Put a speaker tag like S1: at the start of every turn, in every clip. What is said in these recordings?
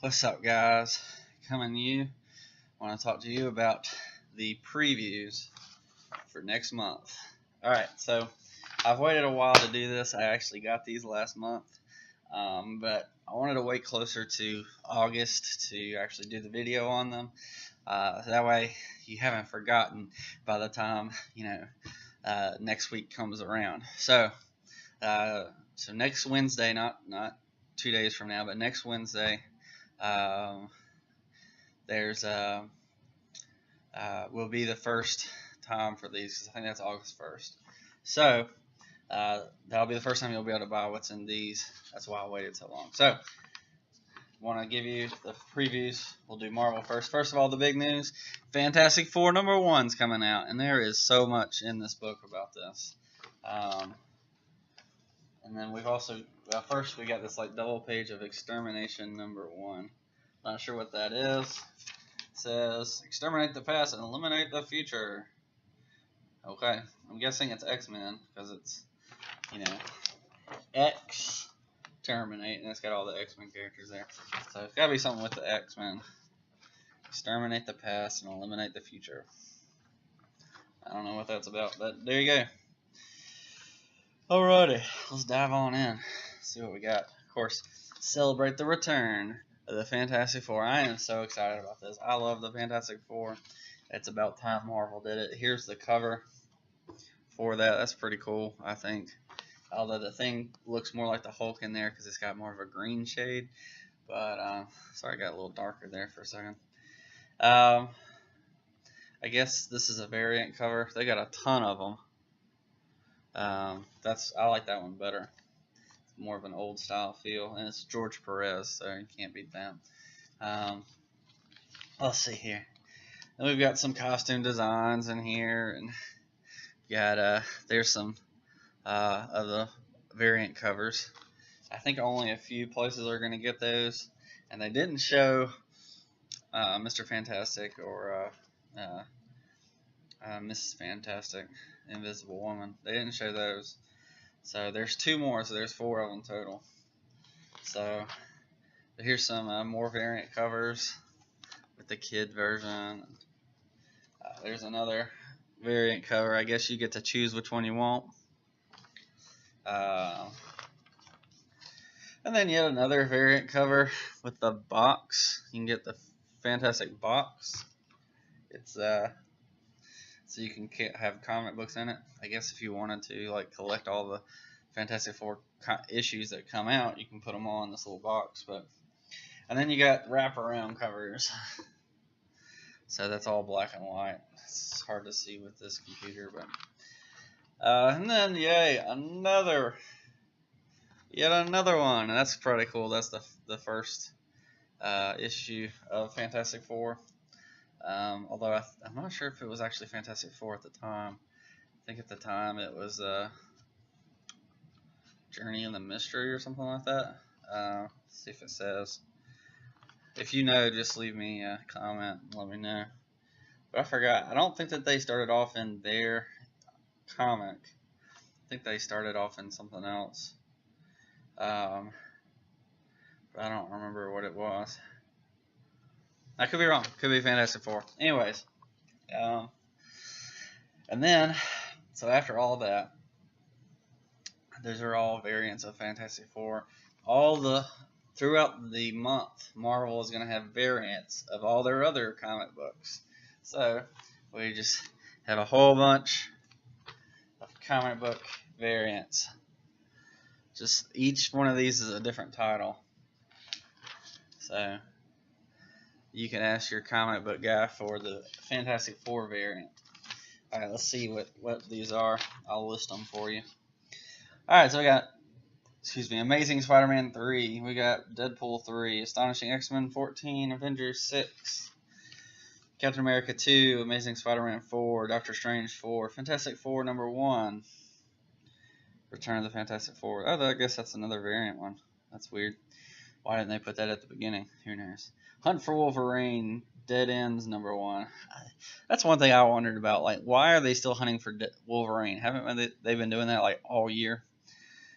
S1: What's up, guys? Coming to you. I want to talk to you about the previews for next month. Alright, so I've waited a while to do this. I actually got these last month, but I wanted to wait closer to August to actually do the video on them. That way you haven't forgotten by the time, next week comes around. So next Wednesday, not 2 days from now, but next Wednesday, will be the first time for these, because I think that's August 1st. So that'll be the first time you'll be able to buy what's in these. That's why I waited so long. So want to give you the previews. We'll do Marvel first. First of all, the big news: Fantastic Four #1's coming out, and there is so much in this book about this. And then we've also, first we got this like double page of Extermination #1. Not sure what that is. It says exterminate the past and eliminate the future. Okay, I'm guessing it's X-Men because it's, X-Terminate, and it's got all the X-Men characters there. So it's got to be something with the X-Men. Exterminate the past and eliminate the future. I don't know what that's about, but there you go. Alrighty, let's dive on in. See what we got. Of course, celebrate the return of the Fantastic Four. I am so excited about this. I love the Fantastic Four. It's about time Marvel did it. Here's the cover for that. That's pretty cool, I think. Although the thing looks more like the Hulk in there because it's got more of a green shade. But, sorry, I got a little darker there for a second. I guess this is a variant cover. They got a ton of them. I like that one better. It's more of an old style feel, and it's George Perez, so you can't beat that. Let's see here. And we've got some costume designs in here, and got there's some of the variant covers. I think only a few places are going to get those, and they didn't show Mr. Fantastic or Mrs. Fantastic, Invisible Woman. They didn't show those. So there's 2 more, so there's 4 of them total. So here's some more variant covers with the kid version. There's another variant cover. I guess you get to choose which one you want. And then yet another variant cover with the box. You can get the Fantastic box. It's so you can have comic books in it. I guess if you wanted to like collect all the Fantastic Four issues that come out, you can put them all in this little box. And then you got wraparound covers. So that's all black and white. It's hard to see with this computer, but and then yay, yet another one, and that's pretty cool. That's the first issue of Fantastic Four. Although I'm not sure if it was actually Fantastic Four at the time. I think at the time it was Journey in the Mystery or something like that. Let's see if it says. If you know, just leave me a comment and let me know. But I forgot. I don't think that they started off in their comic. I think they started off in something else. But I don't remember what it was. I could be wrong. Could be Fantastic Four. Anyways, and then, so after all that, those are all variants of Fantastic Four. Throughout the month, Marvel is going to have variants of all their other comic books. So we just have a whole bunch of comic book variants. Just each one of these is a different title. So you can ask your comic book guy for the Fantastic Four variant. Alright, let's see what these are. I'll list them for you. Alright, so we got, Amazing Spider-Man 3. We got Deadpool 3. Astonishing X-Men 14. Avengers 6. Captain America 2. Amazing Spider-Man 4. Doctor Strange 4. Fantastic Four #1. Return of the Fantastic Four. Oh, I guess that's another variant one. That's weird. Why didn't they put that at the beginning? Who knows? Hunt for Wolverine, Dead Ends #1. That's one thing I wondered about. Like, why are they still hunting for Wolverine? Haven't they been doing that like all year?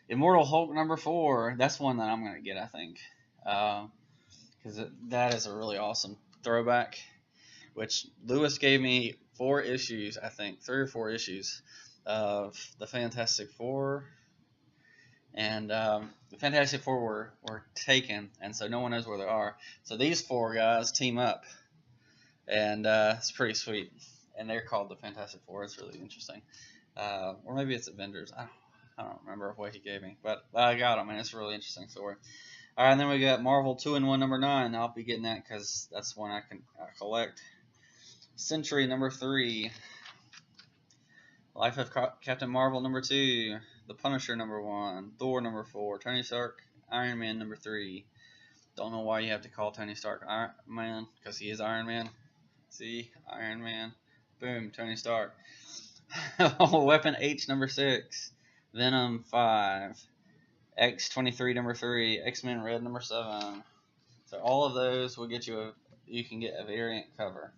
S1: Immortal Hulk #4. That's one that I'm gonna get, I think, because because that is a really awesome throwback. Which Lewis gave me 4 issues, I think, 3 or 4 issues of the Fantastic Four, and the Fantastic Four were taken, and so no one knows where they are. So these 4 guys team up, and it's pretty sweet. And they're called the Fantastic Four. It's really interesting. Or maybe it's Avengers. I don't remember what he gave me, but I got them, and it's a really interesting story. All right, and then we got Marvel 2-in-1 number 9. I'll be getting that because that's one I can collect. Century number 3. Life of Captain Marvel number 2. The Punisher number 1. Thor number 4. Tony Stark, Iron Man number 3. Don't know why you have to call Tony Stark Iron Man, because he is Iron Man. See? Iron Man. Boom, Tony Stark. Weapon H number 6. Venom 5. X-23 number 3. X-Men Red number 7. So all of those will get you you can get a variant cover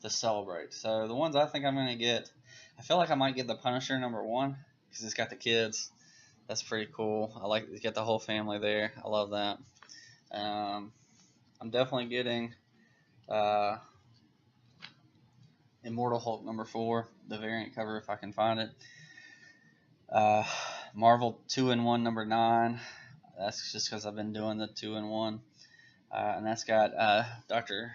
S1: to celebrate. So the ones I think I'm going to get, I feel like I might get the Punisher number 1 because it's got the kids. That's pretty cool. I like to get the whole family there. I love that. I'm definitely getting Immortal Hulk number 4, the variant cover if I can find it. Marvel 2-in-1 number 9. That's just because I've been doing the 2-in-1. And that's got Dr.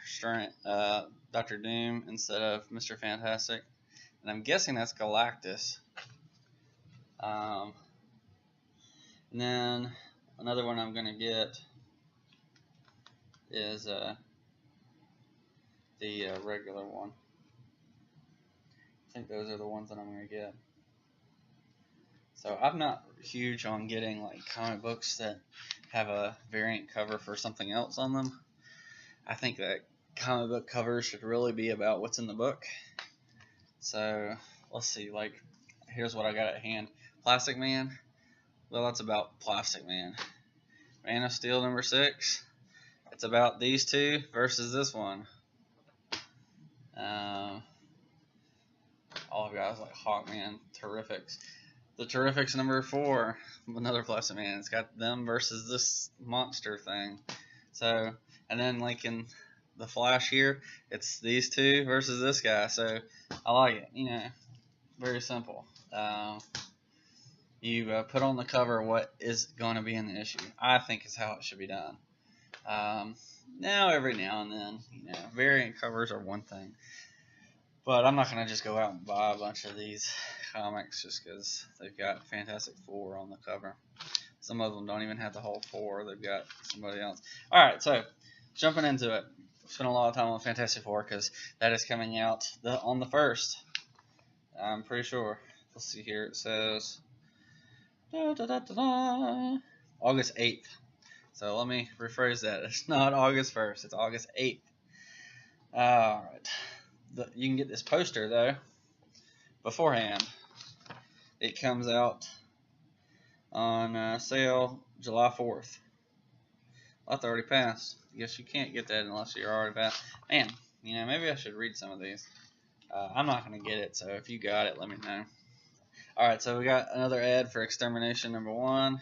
S1: Doom instead of Mr. Fantastic. And I'm guessing that's Galactus. And then another one I'm going to get is the regular one. I think those are the ones that I'm going to get. So I'm not huge on getting like comic books that have a variant cover for something else on them. I think that comic book covers should really be about what's in the book. So let's see, like here's what I got at hand. Plastic Man. Well, that's about Plastic Man. Man of Steel number 6. It's about these two versus this one. All of guys like Hawkman, Terrifics. The Terrifics number 4, another Plastic Man. It's got them versus this monster thing. So, and then like in the Flash here, it's these two versus this guy. So, I like it. You know, very simple. You put on the cover what is going to be in the issue. I think is how it should be done. Now, every now and then, you know, variant covers are one thing. But I'm not going to just go out and buy a bunch of these comics just because they've got Fantastic Four on the cover. Some of them don't even have the whole 4. They've got somebody else. Alright, so jumping into it. Spent a lot of time on Fantastic Four because that is coming out on the 1st. I'm pretty sure. Let's see here. It says August 8th. So let me rephrase that. It's not August 1st. It's August 8th. Alright. You can get this poster, though, beforehand. It comes out on sale July 4th. Well, that's already passed. I guess you can't get that unless you're already passed. Man, you know, maybe I should read some of these. I'm not going to get it, so if you got it, let me know. Alright, so we got another ad for Extermination number 1.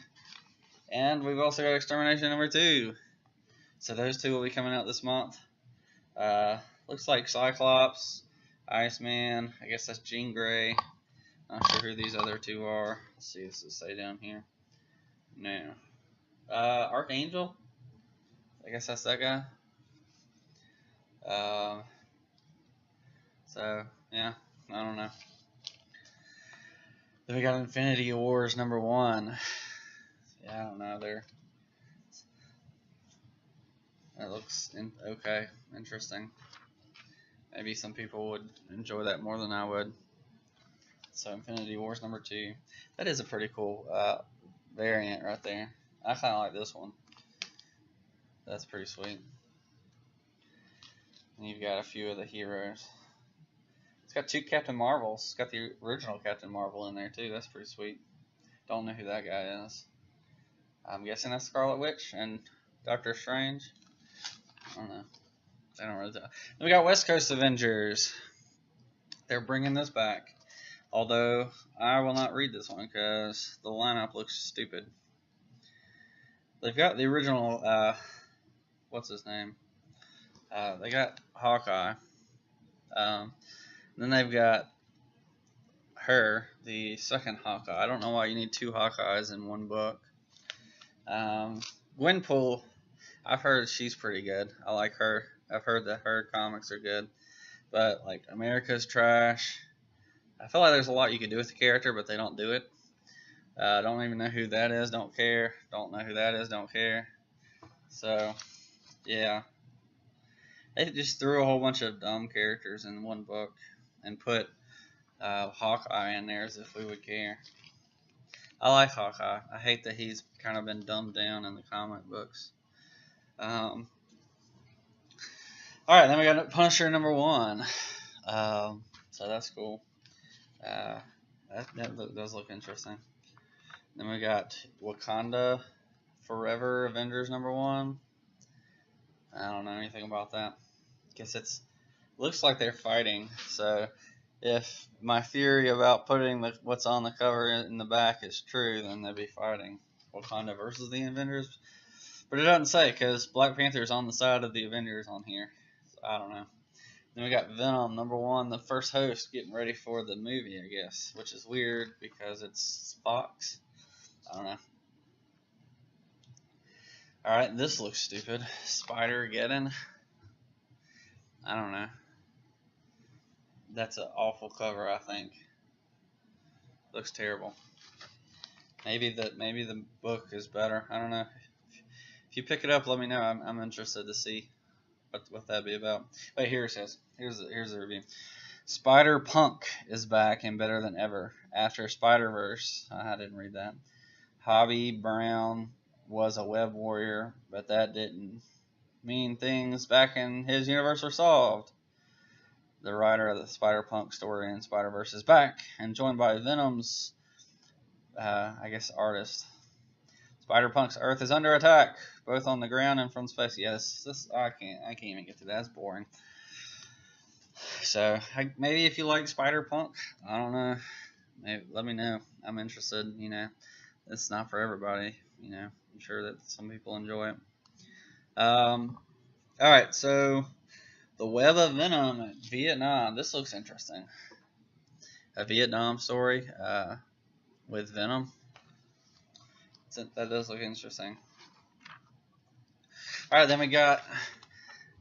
S1: And we've also got Extermination number 2. So those two will be coming out this month. Looks like Cyclops, Iceman, I guess that's Jean Grey. Not sure who these other two are. Let's see, does it say down here? No. Archangel? I guess that's that guy. So, yeah, I don't know. Then we got Infinity Wars number 1. Yeah, I don't know. That looks okay, interesting. Maybe some people would enjoy that more than I would. So Infinity Wars number 2. That is a pretty cool variant right there. I kind of like this one. That's pretty sweet. And you've got a few of the heroes. It's got 2 Captain Marvels. It's got the original Captain Marvel in there too. That's pretty sweet. Don't know who that guy is. I'm guessing that's Scarlet Witch and Doctor Strange. I don't know. I don't really tell. Then we got West Coast Avengers. They're bringing this back. Although, I will not read this one because the lineup looks stupid. They've got the original what's his name? They got Hawkeye. Then they've got her, the second Hawkeye. I don't know why you need two Hawkeyes in one book. Gwenpool, I've heard she's pretty good. I like her. I've heard that her comics are good. But, like, America's trash. I feel like there's a lot you could do with the character, but they don't do it. Don't even know who that is, don't care. Don't know who that is, don't care. So, yeah. They just threw a whole bunch of dumb characters in one book and put Hawkeye in there as if we would care. I like Hawkeye. I hate that he's kind of been dumbed down in the comic books. Alright, then we got Punisher #1. So that's cool. That does look interesting. Then we got Wakanda Forever Avengers #1. I don't know anything about that. Guess it's looks like they're fighting. So if my theory about putting what's on the cover in the back is true, then they'd be fighting Wakanda versus the Avengers. But it doesn't say, because Black Panther's on the side of the Avengers on here. So I don't know. Then we got Venom #1, the first host, getting ready for the movie, I guess. Which is weird, because it's Fox. I don't know. Alright, this looks stupid. Spider-Geddon. I don't know. That's an awful cover, I think. Looks terrible. Maybe the book is better. I don't know. If you pick it up, let me know. I'm interested to see what that'd be about. Wait, here it says. Here's the review. Spider-Punk is back and better than ever after Spider-Verse. I didn't read that. Hobby Brown was a web warrior, but that didn't mean things back in his universe were solved. The writer of the Spider-Punk story in Spider-Verse is back and joined by Venom's, I guess, artist. Spider-Punk's Earth is under attack, both on the ground and from space. Yeah, this I can't even get to that. It's boring. So maybe if you like Spider-Punk, I don't know. Maybe let me know. I'm interested. You know, it's not for everybody. You know, I'm sure that some people enjoy it. All right, so the Web of Venom at Vietnam. This looks interesting. A Vietnam story with Venom. That does look interesting. All right, then we got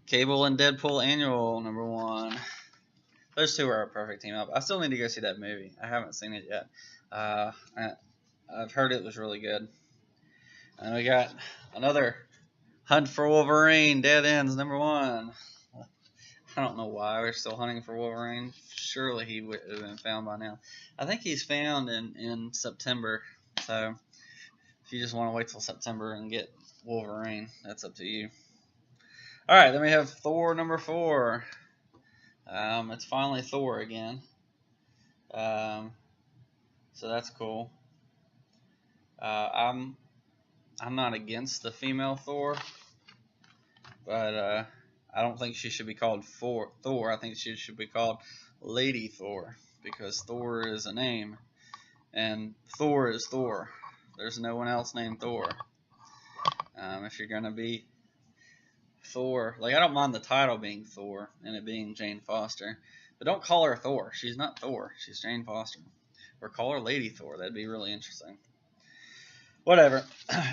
S1: Cable and Deadpool Annual #1. Those two are a perfect team up. I still need to go see that movie. I haven't seen it yet. I've heard it was really good. And we got another Hunt for Wolverine, Dead Ends #1. I don't know why we're still hunting for Wolverine. Surely he would have been found by now. I think he's found in September. So if you just want to wait till September and get Wolverine, that's up to you. Alright, then we have Thor #4. It's finally Thor again. So that's cool. I'm not against the female Thor, but I don't think she should be called Thor. I think she should be called Lady Thor, because Thor is a name, and Thor is Thor. There's no one else named Thor. If you're gonna be Thor, like, I don't mind the title being Thor and it being Jane Foster, but don't call her Thor. She's not Thor. She's Jane Foster. Or call her Lady Thor. That'd be really interesting. Whatever.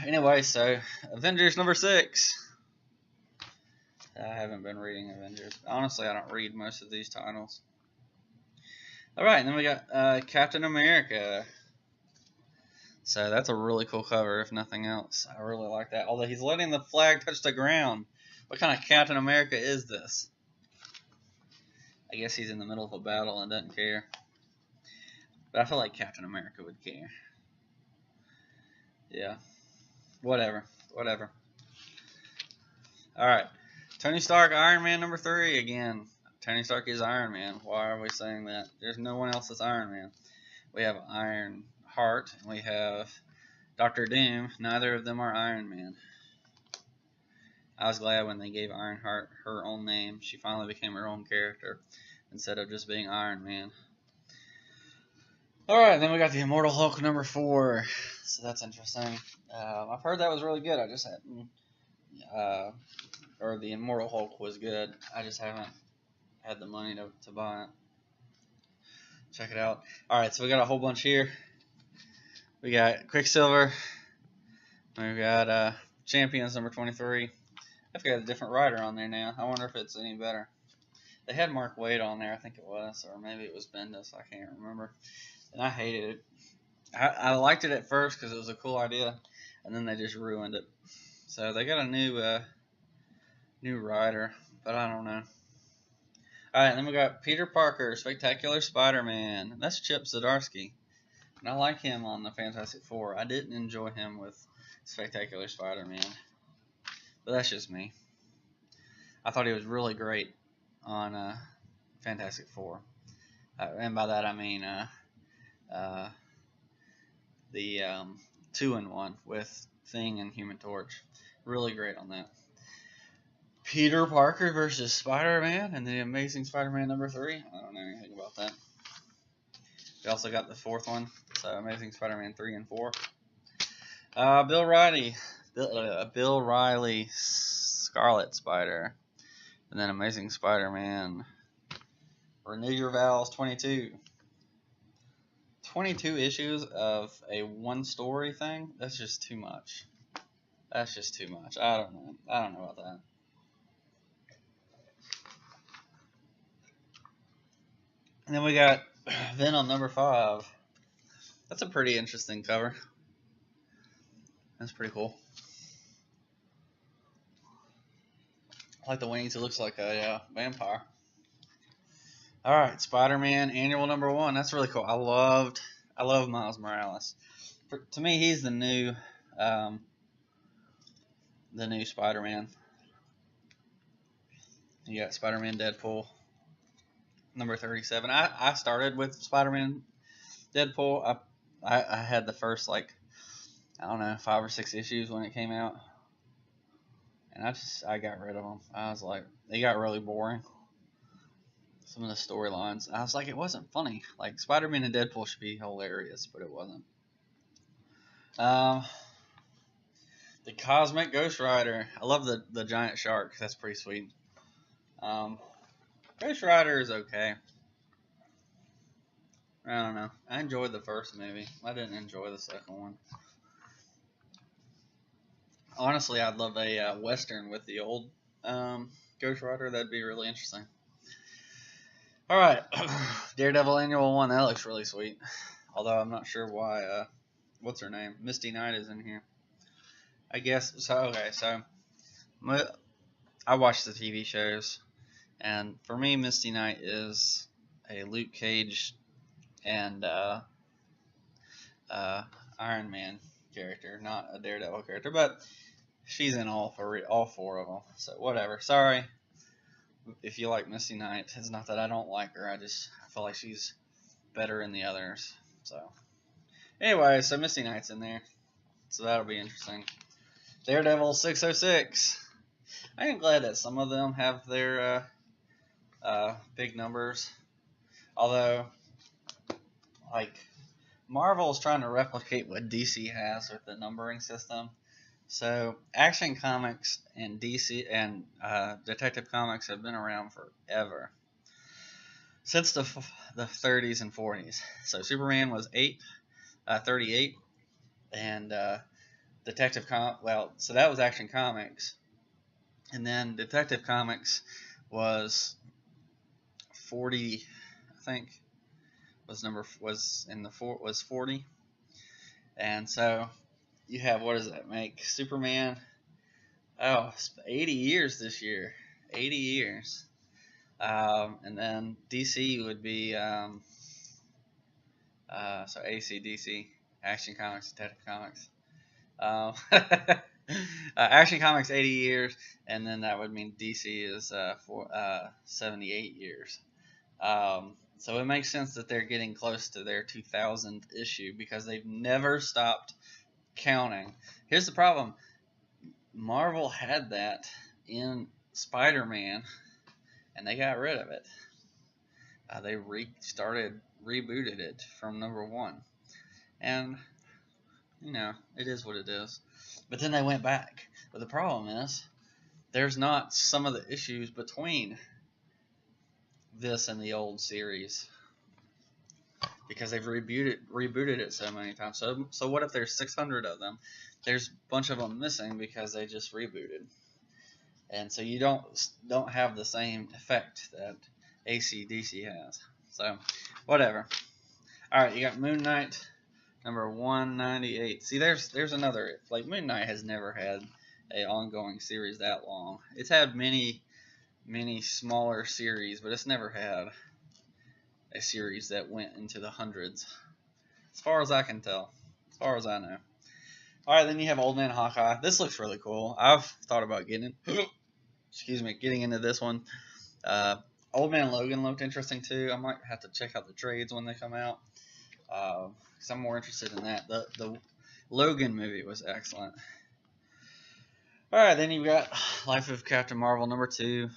S1: Anyway, so Avengers #6. I haven't been reading Avengers. Honestly, I don't read most of these titles. Alright, and then we got Captain America. So that's a really cool cover, if nothing else. I really like that. Although he's letting the flag touch the ground. What kind of Captain America is this? I guess he's in the middle of a battle and doesn't care. But I feel like Captain America would care. Yeah. Whatever. Alright. Tony Stark, Iron Man #3 again. Tony Stark is Iron Man. Why are we saying that? There's no one else that's Iron Man. We have Iron Heart, and we have Doctor Doom. Neither of them are Iron Man. I was glad when they gave Ironheart her own name. She finally became her own character instead of just being Iron Man. Alright, then we got the Immortal Hulk #4. So that's interesting. I've heard that was really good. I just hadn't or the Immortal Hulk was good. I just haven't had the money to buy it. Check it out. Alright, so we got a whole bunch here. We got Quicksilver. We've got Champions number 23. I've got a different writer on there now. I wonder if it's any better. They had Mark Waid on there, I think it was, or maybe it was Bendis. I can't remember. And I hated it. I liked it at first because it was a cool idea, and then they just ruined it. So they got a new writer, but I don't know. Alright, then we got Peter Parker, Spectacular Spider-Man. That's Chip Zdarsky. And I like him on the Fantastic Four. I didn't enjoy him with Spectacular Spider-Man. But that's just me. I thought he was really great on Fantastic Four. And by that I mean the 2-in-1 with Thing and Human Torch. Really great on that. Peter Parker versus Spider-Man and the Amazing Spider-Man number 3. I don't know anything about that. We also got the 4th one. So Amazing Spider-Man 3 and 4. Bill Riley, Scarlet Spider. And then Amazing Spider-Man. Renew Your Vows 22. 22 issues of a one-story thing? That's just too much. That's just too much. I don't know. I don't know about that. And then we got Venom number 5. That's a pretty interesting cover. That's pretty cool. I like the wings. It looks like a vampire. Alright, Spider-Man Annual number 1. That's really cool. I love Miles Morales. To me, he's the new Spider-Man. You got Spider-Man Deadpool number 37. I started with Spider-Man Deadpool. I had the first, like, I don't know, 5 or 6 issues when it came out. And I got rid of them. I was like, they got really boring. Some of the storylines. I was like, it wasn't funny. Like, Spider-Man and Deadpool should be hilarious, but it wasn't. The Cosmic Ghost Rider. I love the giant shark. That's pretty sweet. Ghost Rider is okay. I don't know. I enjoyed the first movie. I didn't enjoy the second one. Honestly, I'd love a Western with the old Ghost Rider. That'd be really interesting. Alright. Daredevil Annual 1. That looks really sweet. Although I'm not sure why, what's her name? Misty Knight is in here. I guess, so, okay, so, I watch the TV shows, and for me, Misty Knight is a Luke Cage and Iron Man character, not a Daredevil character, but she's in all 4 of them, so whatever. Sorry if you like Misty Knight. It's not that I don't like her, I feel like she's better in the others. So anyway, so Misty Knight's in there, so that'll be interesting. Daredevil 606. I am glad that some of them have their big numbers, although, like, Marvel's trying to replicate what DC has with the numbering system. So Action Comics and DC and Detective Comics have been around forever, since the 30s and 40s. So Superman was 38, and Detective Comics. Well, so that was Action Comics, and then Detective Comics was 40. I think was 40, and so you have, what does that make? Superman, 80 years this year, 80 years, and then DC would be, so AC, DC, Action Comics, Detective Comics, Action Comics 80 years, and then that would mean DC is 78 years. So it makes sense that they're getting close to their 2000th issue because they've never stopped counting. Here's the problem. Marvel had that in Spider-Man, and they got rid of it. They rebooted it from number 1. And, you know, it is what it is. But then they went back. But the problem is, there's not some of the issues between this and the old series because they've rebooted it so many times. So what if there's 600 of them? There's a bunch of them missing because they just rebooted, and so you don't have the same effect that AC/DC has. So whatever. All right, you got Moon Knight number 198. See, there's another, like, Moon Knight has never had a ongoing series that long. It's had many smaller series, but it's never had a series that went into the hundreds, as far as I can tell, as far as I know. All right, then you have Old Man Hawkeye. This looks really cool. I've thought about getting into this one. Old Man Logan looked interesting too. I might have to check out the trades when they come out, because I'm more interested in that. The Logan movie was excellent. All right, then you've got Life of Captain Marvel number 2.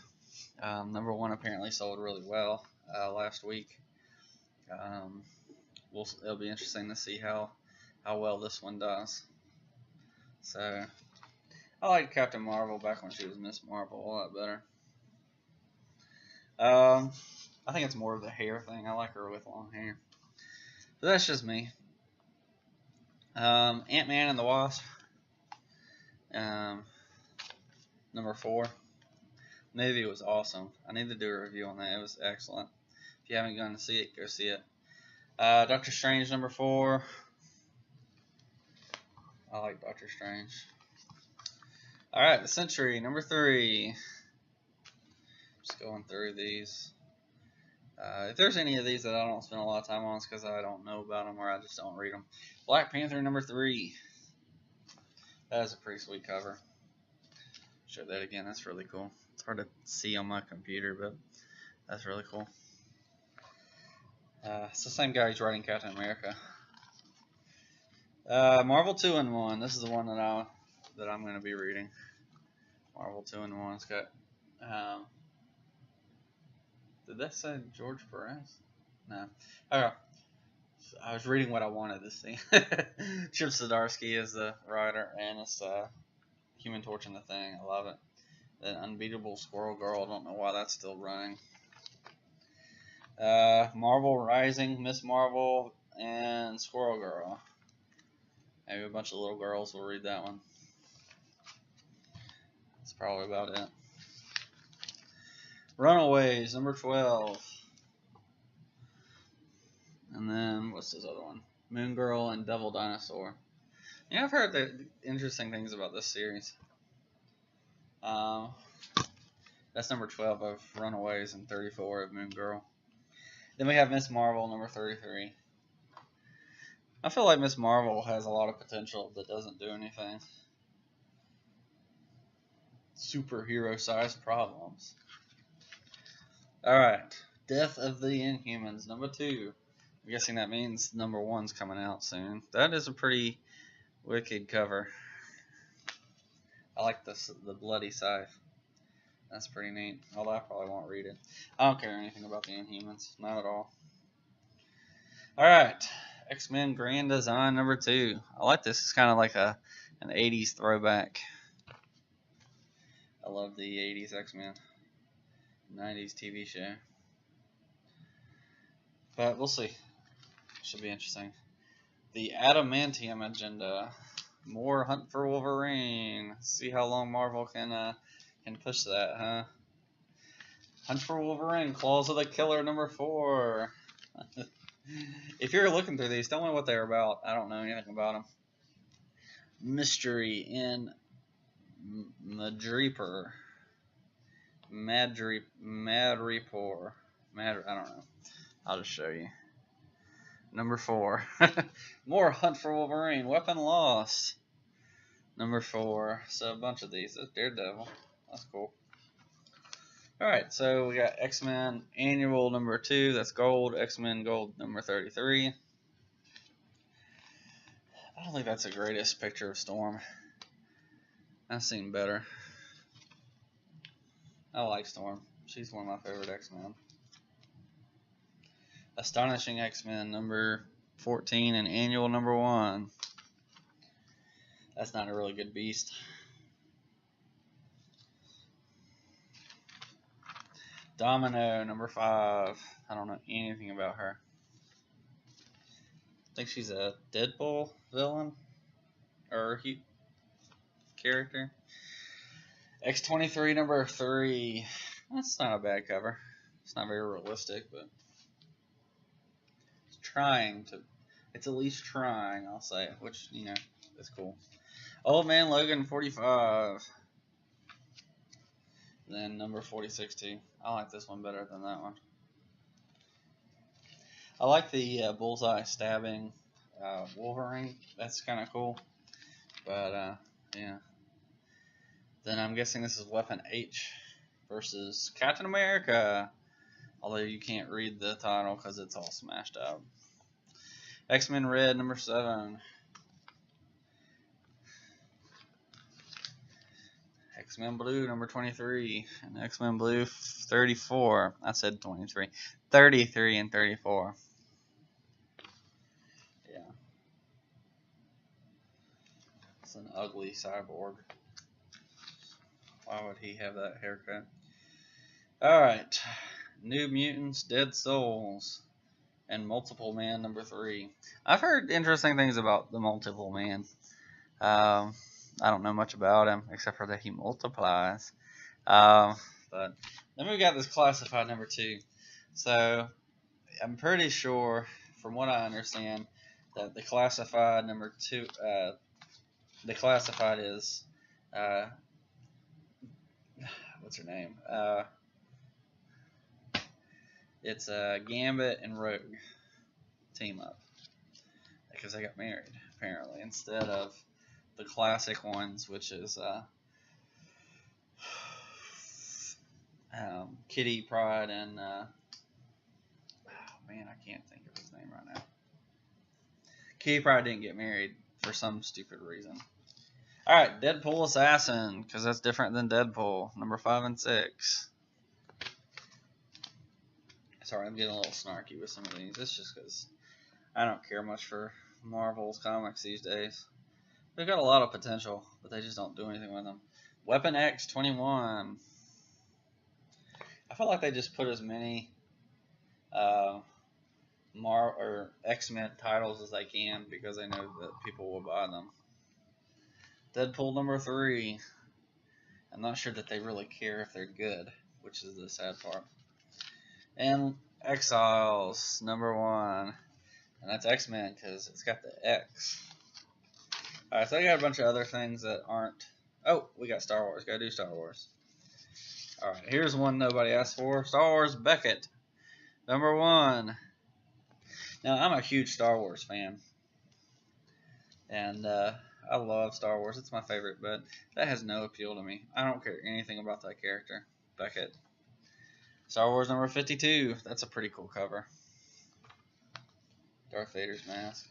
S1: Number 1 apparently sold really well last week. It'll be interesting to see how well this one does. So I liked Captain Marvel back when she was Miss Marvel a lot better. I think it's more of the hair thing. I like her with long hair. But that's just me. Ant-Man and the Wasp. Number 4. Movie was awesome. I need to do a review on that. It was excellent. If you haven't gone to see it, go see it. Doctor Strange number 4. I like Doctor Strange. Alright, The Century number 3. Just going through these. If there's any of these that I don't spend a lot of time on, it's because I don't know about them or I just don't read them. Black Panther number 3. That is a pretty sweet cover. Show that again. That's really cool. It's hard to see on my computer, but that's really cool. It's the same guy who's writing Captain America. Marvel 2-in-1. This is the one that I'm going to be reading. Marvel 2-in-1. It's got. Did that say George Perez? No. Okay. I was reading what I wanted to see. Chip Zdarsky is the writer, and it's Human Torch and the Thing. I love it. The Unbeatable Squirrel Girl. I don't know why that's still running. Marvel Rising, Miss Marvel, and Squirrel Girl. Maybe a bunch of little girls will read that one. That's probably about it. Runaways, number 12. And then, what's this other one? Moon Girl and Devil Dinosaur. Yeah, I've heard interesting things about this series. That's number 12 of Runaways and 34 of Moon Girl. Then we have Miss Marvel, number 33. I feel like Miss Marvel has a lot of potential but doesn't do anything. Superhero-sized problems. Alright, Death of the Inhumans, number 2. I'm guessing that means number 1's coming out soon. That is a pretty wicked cover. I like the bloody scythe. That's pretty neat, although I probably won't read it. I don't care anything about the Inhumans, not at all. Alright, X-Men Grand Design number 2. I like this. It's kind of like an 80s throwback. I love the 80s X-Men. 90s TV show. But we'll see. Should be interesting. The Adamantium Agenda. More Hunt for Wolverine. See how long Marvel can push that, huh? Hunt for Wolverine. Claws of the Killer number 4. If you're looking through these, tell me what they're about. I don't know anything about them. Mystery in Madripoor. Madripoor. I don't know. I'll just show you. Number 4. More Hunt for Wolverine. Weapon Lost. Number 4. So a bunch of these. That's Daredevil. That's cool. Alright, so we got X-Men Annual number 2. That's gold. X-Men Gold number 33. I don't think that's the greatest picture of Storm. I've seen better. I like Storm. She's one of my favorite X-Men. Astonishing X-Men number 14 and Annual number 1. That's not a really good beast. Domino, number 5. I don't know anything about her. I think she's a Deadpool villain or character. X-23, number 3. That's not a bad cover. It's not very realistic, but it's trying to. It's at least trying, I'll say, which, you know, is cool. Old Man Logan, 45. Then number 46 too. I like this one better than that one. I like the bullseye stabbing Wolverine. That's kind of cool. But yeah. Then I'm guessing this is Weapon H versus Captain America. Although you can't read the title because it's all smashed up. X-Men Red, number 7. X-Men Blue, number 23. And X-Men Blue, 34. I said 23. 33 and 34. Yeah. It's an ugly cyborg. Why would he have that haircut? Alright. New Mutants, Dead Souls, and Multiple Man, number 3. I've heard interesting things about the Multiple Man. I don't know much about him, except for that he multiplies. But then we got this classified number 2. So I'm pretty sure, from what I understand, that the classified number 2, the classified is, what's her name? It's Gambit and Rogue team up because they got married apparently instead of the classic ones, which is Kitty Pryde and oh man, I can't think of his name right now. Kitty Pryde didn't get married for some stupid reason. All right, Deadpool Assassin, because that's different than Deadpool. Number 5 and 6. Sorry, I'm getting a little snarky with some of these. It's just because I don't care much for Marvel's comics these days. They've got a lot of potential, but they just don't do anything with them. Weapon X 21. I feel like they just put as many X-Men titles as they can because they know that people will buy them. Deadpool number 3. I'm not sure that they really care if they're good, which is the sad part. And Exiles number 1. And that's X-Men because it's got the X. Alright, so I got a bunch of other things that aren't... Oh, we got Star Wars. Gotta do Star Wars. Alright, here's one nobody asked for. Star Wars Beckett. Number 1. Now, I'm a huge Star Wars fan. And I love Star Wars. It's my favorite, but that has no appeal to me. I don't care anything about that character, Beckett. Star Wars number 52. That's a pretty cool cover. Darth Vader's mask.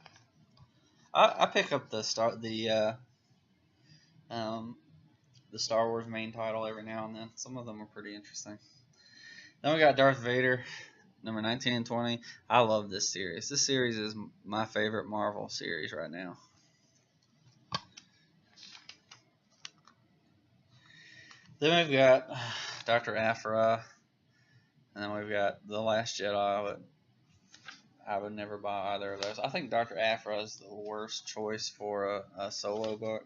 S1: I pick up the Star Wars main title every now and then. Some of them are pretty interesting. Then we got Darth Vader, number 19 and 20. I love this series. This series is my favorite Marvel series right now. Then we've got Dr. Aphra, and then we've got The Last Jedi. I would never buy either of those. I think Dr. Aphra is the worst choice for a solo book.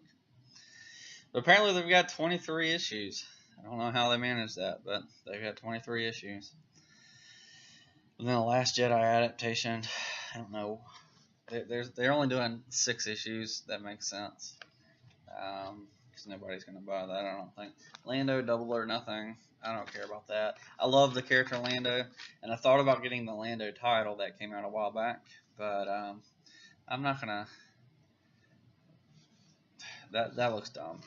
S1: But apparently they've got 23 issues. I don't know how they managed that, but they've got 23 issues. And then The Last Jedi adaptation, I don't know. They're only doing 6 issues. That makes sense. Because nobody's going to buy that, I don't think. Lando, Double or Nothing. I don't care about that. I love the character Lando, and I thought about getting the Lando title that came out a while back, but I'm not gonna. That looks dumb.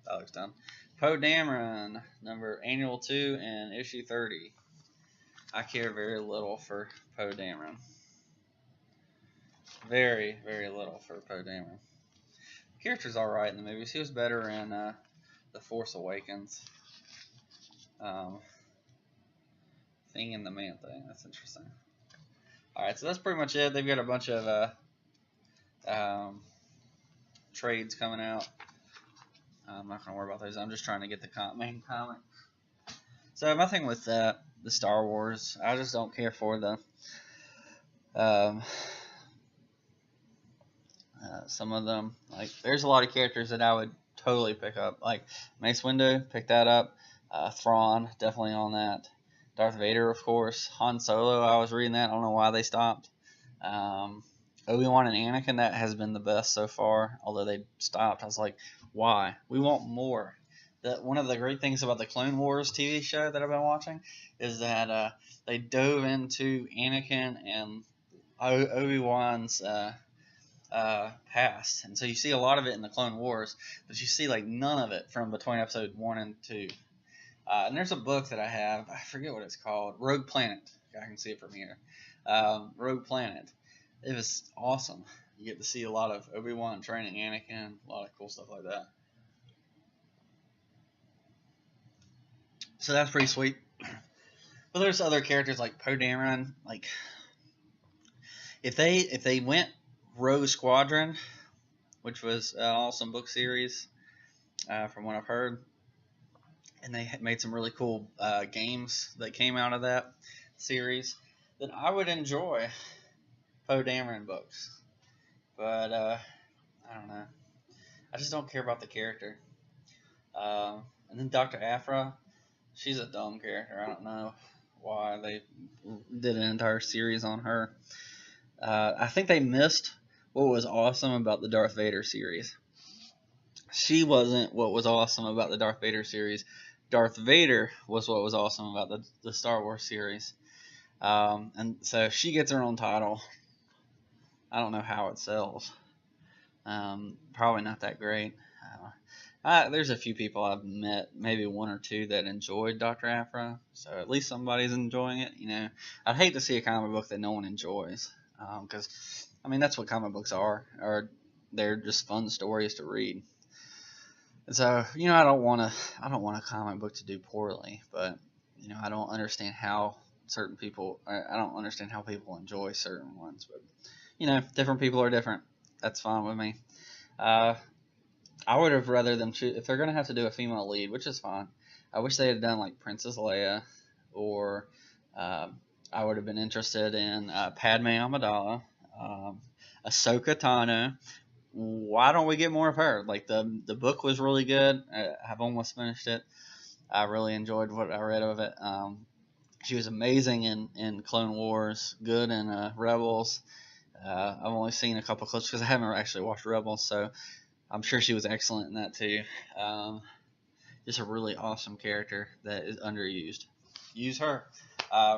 S1: That looks dumb. Poe Dameron, Annual 2 and issue 30. I care very little for Poe Dameron. Very, very little for Poe Dameron. The character's alright in the movies. He was better in The Force Awakens. Thing in the Man Thing. That's interesting. Alright, so that's pretty much it. They've got a bunch of trades coming out. I'm not going to worry about those. I'm just trying to get the main comic. So my thing with that the Star Wars. I just don't care for the um, some of them. Like, there's a lot of characters that I would totally pick up. Like Mace Windu, pick that up. Thrawn, definitely on that. Darth Vader, of course. Han Solo, I was reading that. I don't know why they stopped. Obi-Wan and Anakin, that has been the best so far. Although they stopped, I was like, why? We want more. One of the great things about the Clone Wars TV show that I've been watching is that they dove into Anakin and Obi-Wan's past, and so you see a lot of it in the Clone Wars, but you see like none of it from between episode 1 and 2. And there's a book that I have, I forget what it's called, Rogue Planet. I can see it from here. Rogue Planet. It was awesome. You get to see a lot of Obi-Wan training Anakin, a lot of cool stuff like that. So that's pretty sweet. But there's other characters like Poe Dameron. Like, if they went Rogue Squadron, which was an awesome book series, from what I've heard, and they made some really cool games that came out of that series, then I would enjoy Poe Dameron books. But I don't know. I just don't care about the character. And then Dr. Aphra, she's a dumb character. I don't know why they did an entire series on her. I think they missed what was awesome about the Darth Vader series. She wasn't what was awesome about the Darth Vader series. Darth Vader was what was awesome about the Star Wars series. And so she gets her own title. I don't know how it sells. Probably not that great. There's a few people I've met, maybe one or two, that enjoyed Dr. Aphra. So at least somebody's enjoying it. You know, I'd hate to see a comic book that no one enjoys. Because, I mean, that's what comic books are. Or they're just fun stories to read. And so, you know, I don't want a comic book to do poorly, but, you know, I don't understand how I don't understand how people enjoy certain ones, but, you know, different people are different. That's fine with me. I would have rather them choose, if they're going to have to do a female lead, which is fine. I wish they had done like Princess Leia, or I would have been interested in Padme Amidala, Ahsoka Tano. Why don't we get more of her? Like, the book was really good. I've almost finished it. I really enjoyed what I read of it. She was amazing in Clone Wars, good in Rebels. I've only seen a couple clips because I haven't actually watched Rebels, so I'm sure she was excellent in that too. Just a really awesome character that is underused. Use her.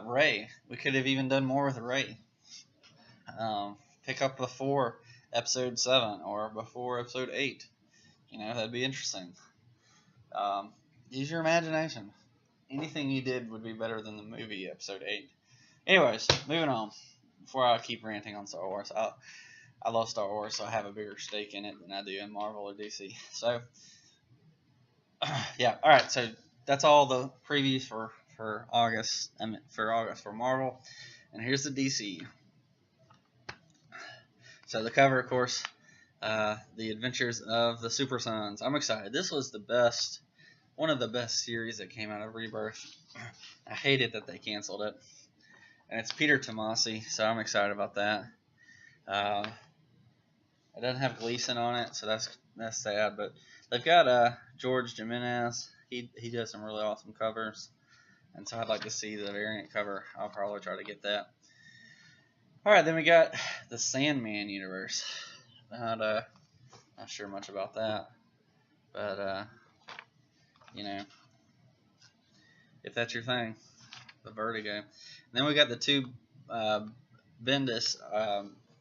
S1: Rey. We could have even done more with Rey. Pick up before episode 7 or before episode 8. You know, that'd be interesting. Use your imagination. Anything you did would be better than the movie episode 8. Anyways, moving on. Before I keep ranting on Star Wars, I love Star Wars, so I have a bigger stake in it than I do in Marvel or DC. So, yeah. All right. So that's all the previews for August. For Marvel, and here's the DC. So the cover, of course, The Adventures of the Super Sons. I'm excited. This was one of the best series that came out of Rebirth. I hated that they canceled it. And it's Peter Tomasi, so I'm excited about that. It doesn't have Gleason on it, so that's sad. But they've got George Jimenez. He does some really awesome covers, and so I'd like to see the variant cover. I'll probably try to get that. All right, then we got the Sandman universe. Not sure much about that, but you know, if that's your thing, the Vertigo. And then we got the two Bendis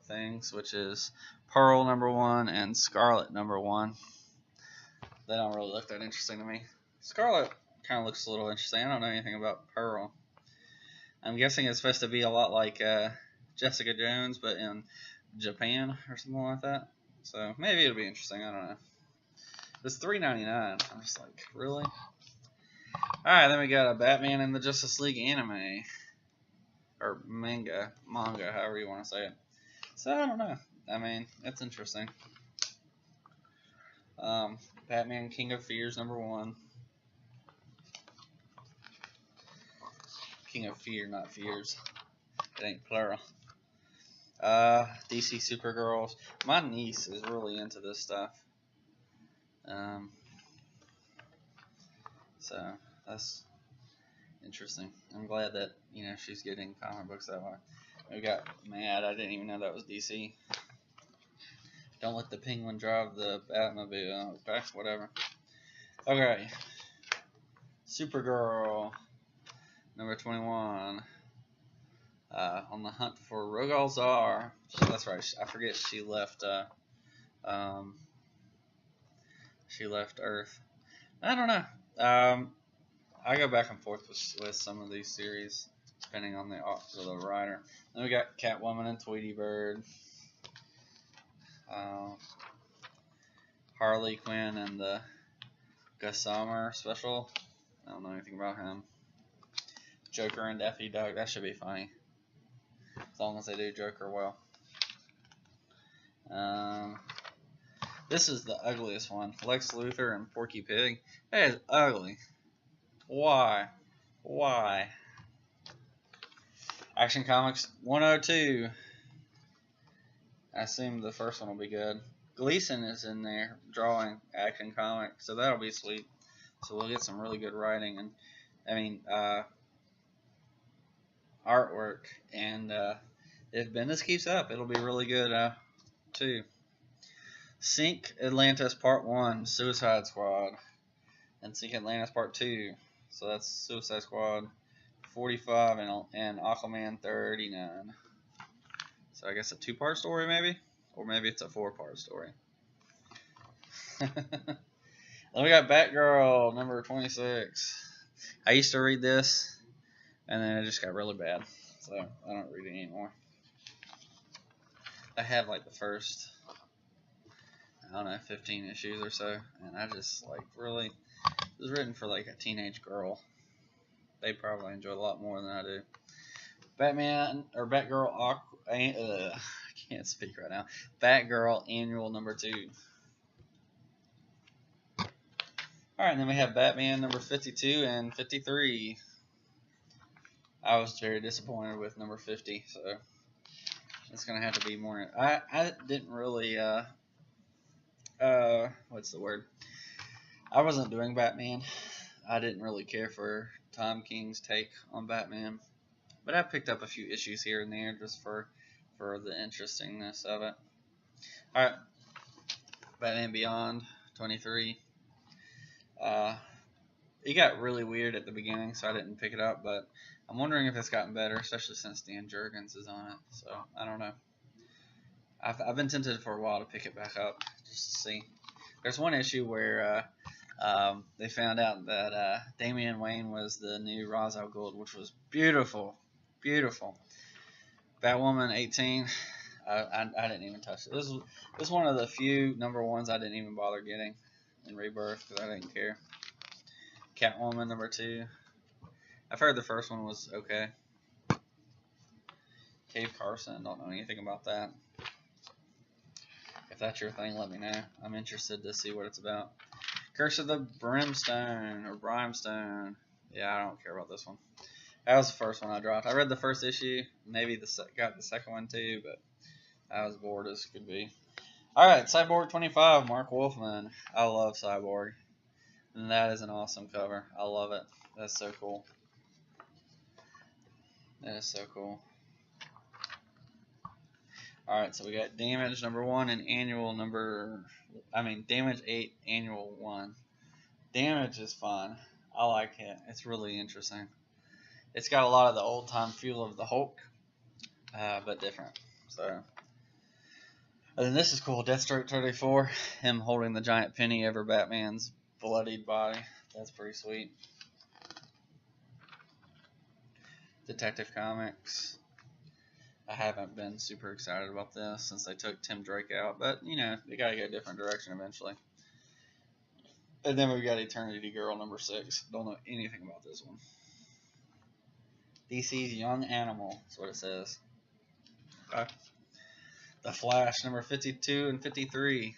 S1: things, which is Pearl #1 and Scarlet #1. They don't really look that interesting to me. Scarlet kind of looks a little interesting. I don't know anything about Pearl. I'm guessing it's supposed to be a lot like Jessica Jones, but in Japan or something like that. So maybe it'll be interesting. I don't know. It's $3.99. I'm just like, really? Alright, then we got a Batman in the Justice League anime. Or manga, however you want to say it. So, I don't know. I mean, it's interesting. Batman King of Fears #1. King of Fear, not Fears. It ain't plural. DC Supergirls. My niece is really into this stuff. So that's interesting. I'm glad that she's getting comic books that way. We got Mad. I didn't even know that was DC. Don't let the Penguin drive the Batmobile. Okay, whatever. Okay. Supergirl, number 21. On the hunt for Rogal Zar. That's right. I forget she left. She left Earth. I don't know. I go back and forth with some of these series, depending on the writer. Then we got Catwoman and Tweety Bird. Harley Quinn and the Gossamer special. I don't know anything about him. Joker and Daffy Duck. That should be funny. As long as they do Joker well. This is the ugliest one. Lex Luthor and Porky Pig. That is ugly. Why? Why? Action Comics 102. I assume the first one will be good. Gleason is in there drawing Action Comics, so that'll be sweet. So we'll get some really good writing and, artwork. And if Bendis keeps up, it'll be really good too. Sink Atlantis Part 1, Suicide Squad. And Sink Atlantis Part 2. So that's Suicide Squad 45 and Aquaman 39. So I guess a 2-part story maybe? Or maybe it's a 4-part story. Then we got Batgirl, number 26. I used to read this, and then it just got really bad. So I don't read it anymore. I have like the first, 15 issues or so, and I just really, it was written for like a teenage girl. They probably enjoy it a lot more than I do. Batgirl, I can't speak right now. Batgirl Annual number 2. Alright, and then we have Batman number 52 and 53. I was very disappointed with number 50, so it's going to have to be more. I didn't really, what's the word? I wasn't doing Batman. I didn't really care for Tom King's take on Batman. But I picked up a few issues here and there just for the interestingness of it. Alright, Batman Beyond 23. It got really weird at the beginning, so I didn't pick it up, but I'm wondering if it's gotten better, especially since Dan Jurgens is on it. So I don't know. I've been tempted for a while to pick it back up just to see. There's one issue where they found out that Damian Wayne was the new Ra's al Ghul, which was beautiful, beautiful. Batwoman 18. I didn't even touch it. This was one of the few number ones I didn't even bother getting in Rebirth because I didn't care. Catwoman number 2. I've heard the first one was okay. Cave Carson, don't know anything about that. If that's your thing, let me know. I'm interested to see what it's about. Curse of the Brimstone, or Brimstone. Yeah, I don't care about this one. That was the first one I dropped. I read the first issue, maybe got the second one too, but I was bored as could be. Alright, Cyborg 25, Mark Wolfman. I love Cyborg. And that is an awesome cover. I love it. That's so cool. That is so cool. Alright, so we got Damage number 1 and Damage 8, Annual 1. Damage is fun. I like it. It's really interesting. It's got a lot of the old time feel of the Hulk, but different. So, and then this is cool. Deathstroke 34, him holding the giant penny over Batman's bloodied body. That's pretty sweet. Detective Comics. I haven't been super excited about this since they took Tim Drake out, but they gotta go a different direction eventually. And then we've got Eternity Girl number 6. Don't know anything about this one. DC's Young Animal, that's what it says. Okay. The Flash number 52 and 53.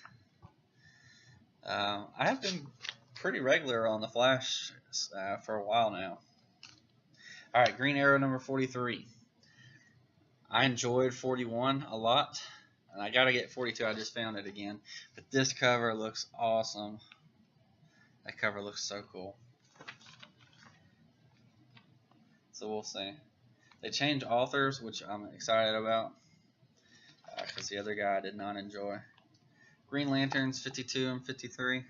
S1: I have been pretty regular on the Flash for a while now. All right, Green Arrow number 43. I enjoyed 41 a lot, and I got to get 42. I just found it again. But this cover looks awesome. That cover looks so cool. So we'll see. They changed authors, which I'm excited about, because the other guy I did not enjoy. Green Lanterns 52 and 53.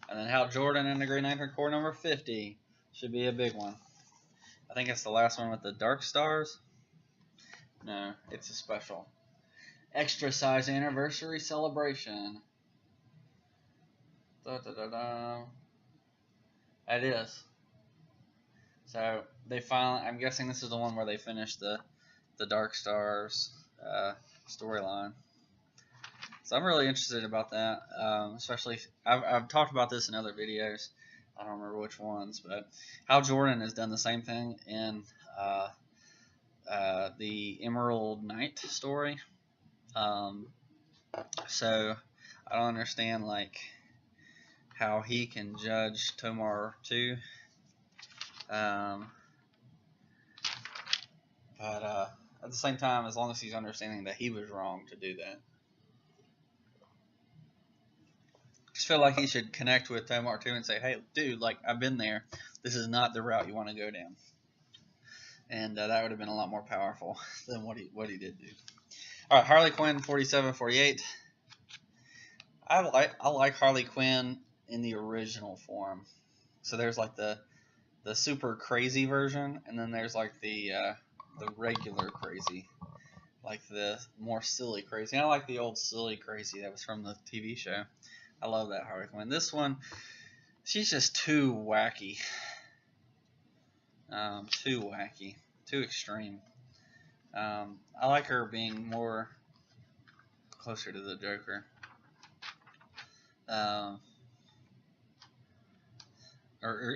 S1: And then Hal Jordan in the Green Lantern Corps number 50. Should be a big one. I think it's the last one with the Dark Stars. No, it's a special. Extra size anniversary celebration. Da, da, da, da. That is. So they finally, I'm guessing this is the one where they finished the Dark Stars storyline. So I'm really interested about that, especially, I've talked about this in other videos. I don't remember which ones, but Hal Jordan has done the same thing in the Emerald Knight story. So I don't understand like how he can judge Tomar too. But at the same time, as long as he's understanding that he was wrong to do that. Just feel like he should connect with Tomar too and say, hey, dude, like, I've been there. This is not the route you want to go down. And that would have been a lot more powerful than what he did do. All right, Harley Quinn 47, 48. I like Harley Quinn in the original form. So there's like the super crazy version, and then there's like the regular crazy, like the more silly crazy. I like the old silly crazy that was from the TV show. I love that Harley Quinn. This one, she's just too wacky. Too extreme. I like her being more closer to the Joker. Or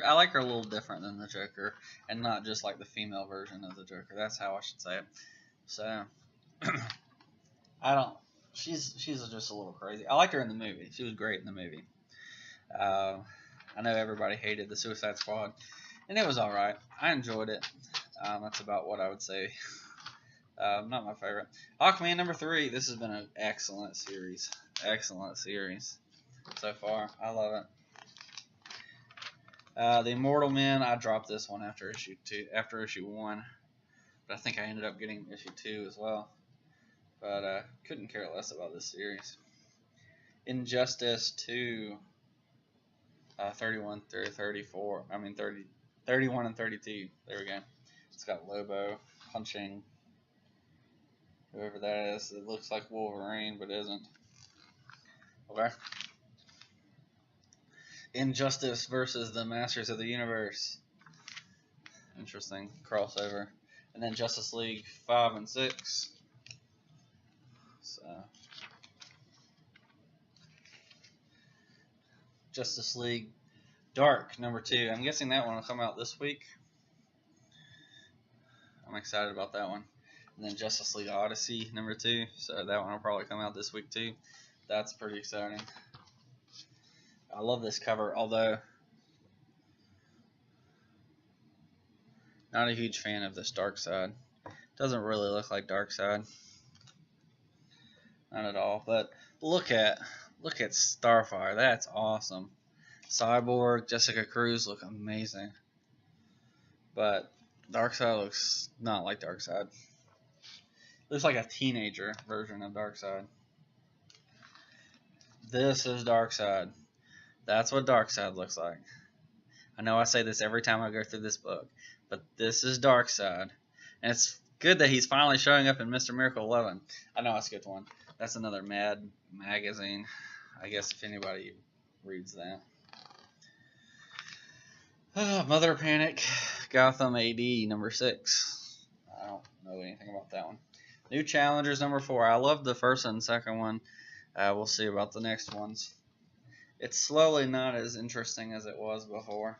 S1: I like her a little different than the Joker, and not just like the female version of the Joker. That's how I should say it. So, she's just a little crazy. I liked her in the movie. She was great in the movie. I know everybody hated the Suicide Squad, and it was alright. I enjoyed it. That's about what I would say. Not my favorite. Aquaman number 3. This has been an excellent series. Excellent series so far. I love it. The Immortal Men, I dropped this one after issue 1, but I think I ended up getting issue 2 as well. But couldn't care less about this series. Injustice 2, 31 through 34. 31 and 32. There we go. It's got Lobo punching whoever that is. It looks like Wolverine, but isn't. Okay. Injustice versus the Masters of the Universe. Interesting crossover. And then Justice League 5 and 6. So Justice League Dark number 2. I'm guessing that one will come out this week. I'm excited about that one. And then Justice League Odyssey number 2. So that one will probably come out this week too. That's pretty exciting. I love this cover, although not a huge fan of this Darkseid. Doesn't really look like Darkseid. Not at all. But look at Starfire. That's awesome. Cyborg, Jessica Cruz look amazing. But Darkseid looks not like Darkseid. Looks like a teenager version of Darkseid. This is Darkseid. That's what Darkseid looks like. I know I say this every time I go through this book, but this is Darkseid. And it's good that he's finally showing up in Mr. Miracle 11. I know I skipped one. That's another Mad magazine, I guess, if anybody reads that. Mother Panic, Gotham AD number 6. I don't know anything about that one. New Challengers number 4. I love the first and second one. We'll see about the next ones. It's slowly not as interesting as it was before.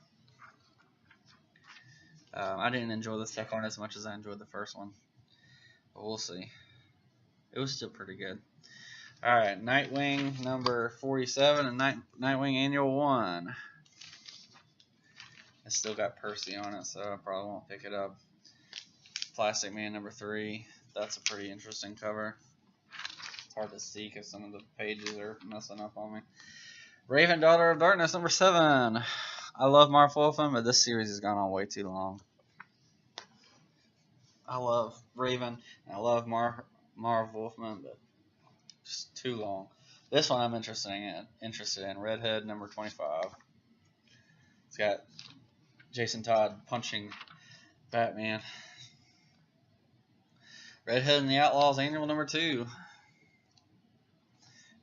S1: I didn't enjoy the second one as much as I enjoyed the first one. But we'll see. It was still pretty good. Alright, Nightwing number 47 and Nightwing Annual 1. It's still got Percy on it, so I probably won't pick it up. Plastic Man number 3. That's a pretty interesting cover. It's hard to see because some of the pages are messing up on me. Raven, Daughter of Darkness number 7. I love Marv Wolfman, but this series has gone on way too long. I love Raven, and I love Marv Wolfman, but just too long. This one I'm interested in. Redhead number 25. It's got Jason Todd punching Batman. Redhead and the Outlaws Annual number 2.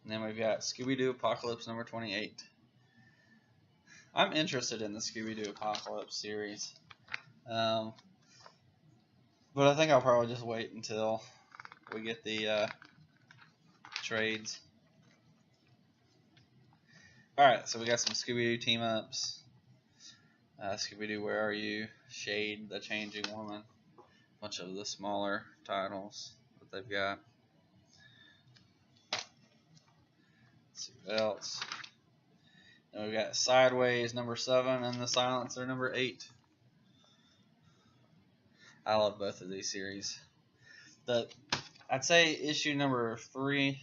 S1: And then we've got Scooby-Doo Apocalypse number 28. I'm interested in the Scooby-Doo Apocalypse series. But I think I'll probably just wait until we get the trades. Alright, so we got some Scooby-Doo team-ups. Scooby-Doo Where Are You? Shade, The Changing Woman. A bunch of the smaller titles that they've got. Let's see what else. Then we've got Sideways number 7 and The Silencer number 8. I love both of these series. I'd say issue number 3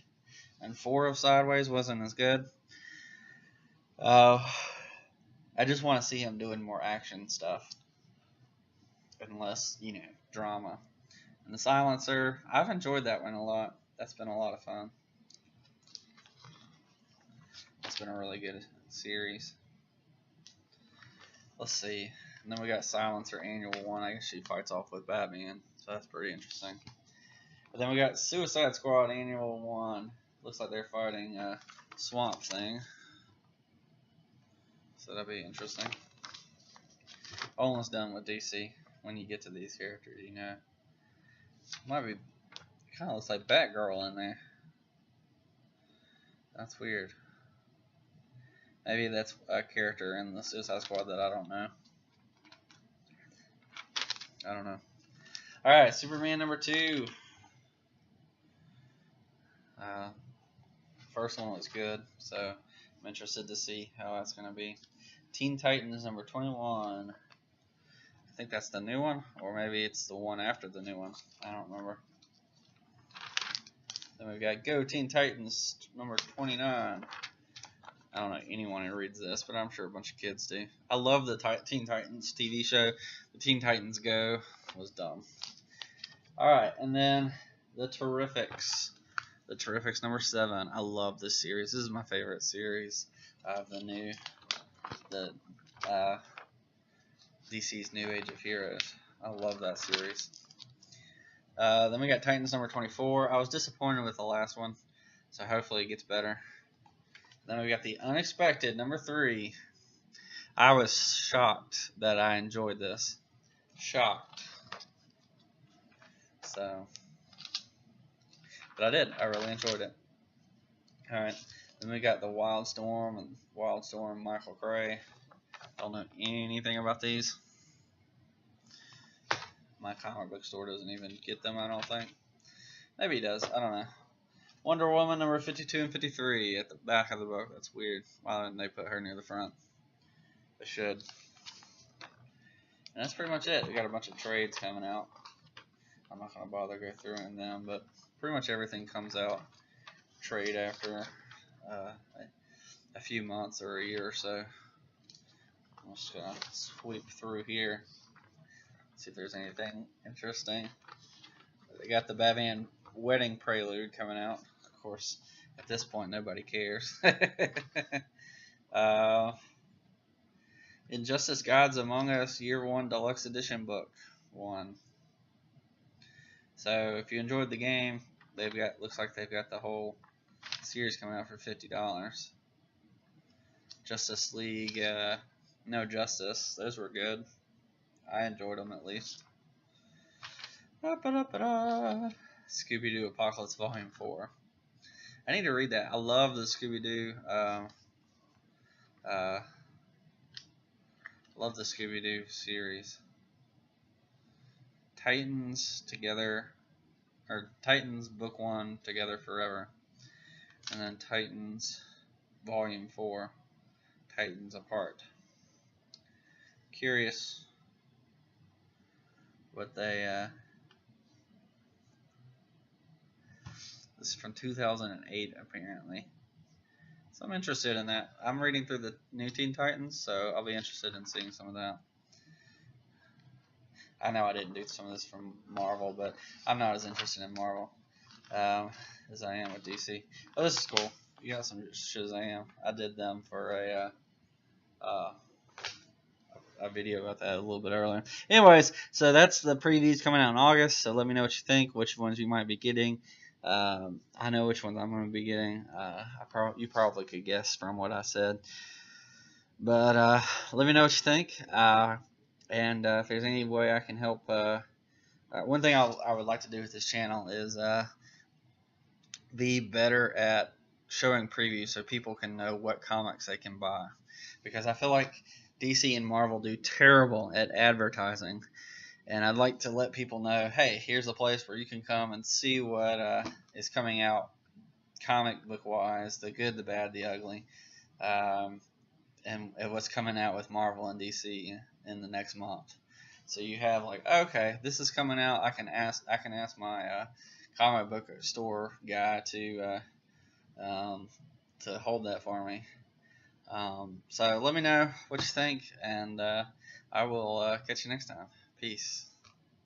S1: and 4 of Sideways wasn't as good. I just want to see him doing more action stuff and less, drama. And The Silencer, I've enjoyed that one a lot. That's been a lot of fun. It's been a really good series. Let's see. And then we got Silencer Annual 1. I guess she fights off with Batman, so that's pretty interesting. But then we got Suicide Squad Annual 1. Looks like they're fighting Swamp Thing. So that'll be interesting. Almost done with DC. When you get to these characters, might be, kind of looks like Batgirl in there. That's weird. Maybe that's a character in the Suicide Squad that I don't know. Alright, Superman number 2. First one was good, so I'm interested to see how that's going to be. Teen Titans number 21. I think that's the new one, or maybe it's the one after the new one. I don't remember. Then we've got Go Teen Titans number 29. I don't know anyone who reads this, but I'm sure a bunch of kids do. I love the Teen Titans TV show. The Teen Titans Go was dumb. Alright, and then the Terrifics. The Terrifics number 7. I love this series. This is my favorite series of the DC's New Age of Heroes. I love that series. Then we got Titans number 24. I was disappointed with the last one, so hopefully it gets better. Then we got the Unexpected number 3. I was shocked that I enjoyed this. Shocked. So, but I did. I really enjoyed it. Alright. Then we got the Wildstorm and Wildstorm Michael Gray. Don't know anything about these. My comic book store doesn't even get them, I don't think. Maybe he does. I don't know. Wonder Woman number 52 and 53 at the back of the book. That's weird. Why didn't they put her near the front? They should. And that's pretty much it. We got a bunch of trades coming out. I'm not going to bother go through them, but pretty much everything comes out trade after a few months or a year or so. I'm just going to sweep through here, see if there's anything interesting. They got the Batman Wedding Prelude coming out. Of course, at this point, nobody cares. Injustice Gods Among Us Year 1 Deluxe Edition Book 1. So if you enjoyed the game, looks like they've got the whole series coming out for $50. Justice League, No Justice, those were good. I enjoyed them at least. Scooby-Doo Apocalypse Volume 4. I need to read that. I love the Scooby-Doo. Love the Scooby-Doo series. Titans Together, or Titans Book 1 Together Forever, and then Titans Volume 4, Titans Apart. curious what they. This is from 2008 apparently. So I'm interested in that. I'm reading through the New Teen Titans, so I'll be interested in seeing some of that. I know I didn't do some of this from Marvel, but I'm not as interested in Marvel as I am with DC. Oh, this is cool. You got some Shazam. I did them for a video about that a little bit earlier. Anyways, so that's the previews coming out in August. So let me know what you think, which ones you might be getting. I know which ones I'm going to be getting. You probably could guess from what I said. But let me know what you think. And if there's any way I can help, one thing I would like to do with this channel is be better at showing previews so people can know what comics they can buy. Because I feel like DC and Marvel do terrible at advertising. And I'd like to let people know, hey, here's a place where you can come and see what is coming out comic book wise, the good, the bad, the ugly, and what's coming out with Marvel and DC in the next month. So you have like, okay, this is coming out. I can ask my comic book store guy to hold that for me. So let me know what you think, and I will catch you next time. Peace.